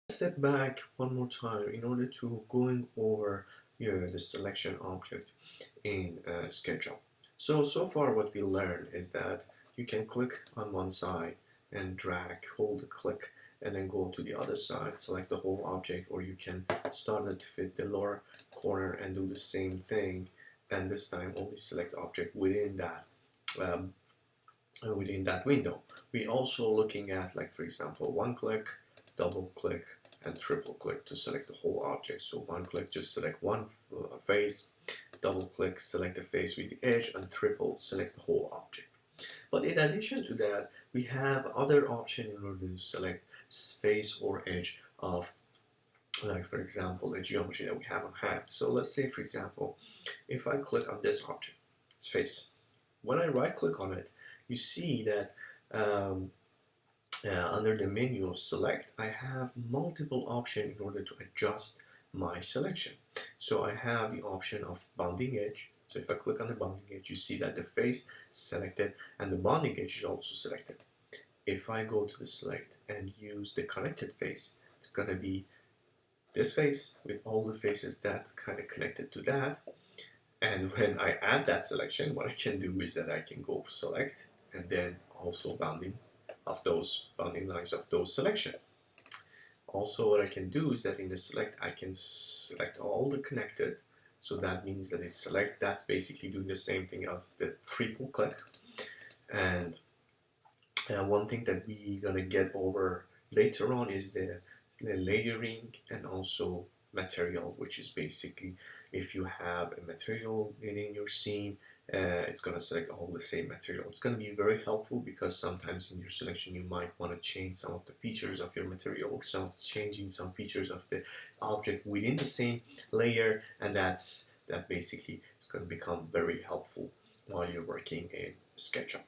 Step back one more time in order to going over the selection object in SketchUp. So far what we learned is that you can click on one side and drag, hold click, and then go to the other side, select the whole object, or you can start it with the lower corner and do the same thing, and this time only select object um, within that window. We also looking at, like, for example, one click, double click, and triple click to select the whole object. So one click, just select one face, double click, select the face with the edge, and triple select the whole object. But in addition to that, we have other options in order to select face or edge of, like, for example, a geometry that we have on hand. So let's say, for example, if I click on this object, its face, when I right click on it, you see that under the menu of select, I have multiple options in order to adjust my selection. So I have the option of bounding edge. So if I click on the bounding edge, you see that the face is selected and the bounding edge is also selected. If I go to the select and use the connected face, it's going to be this face with all the faces that kind of connected to that. And when I add that selection, what I can do is that I can go select and then also bounding lines of those selection. Also, what I can do is that in the select, I can select all the connected. So that means that it's select, that's basically doing the same thing of the triple click. And one thing that we're gonna get over later on is the layering and also material, which is basically if you have a material within your scene, it's going to select all the same material. It's going to be very helpful because sometimes in your selection you might want to change some of the features of your material or changing some features of the object within the same layer, and that basically is going to become very helpful while you're working in SketchUp.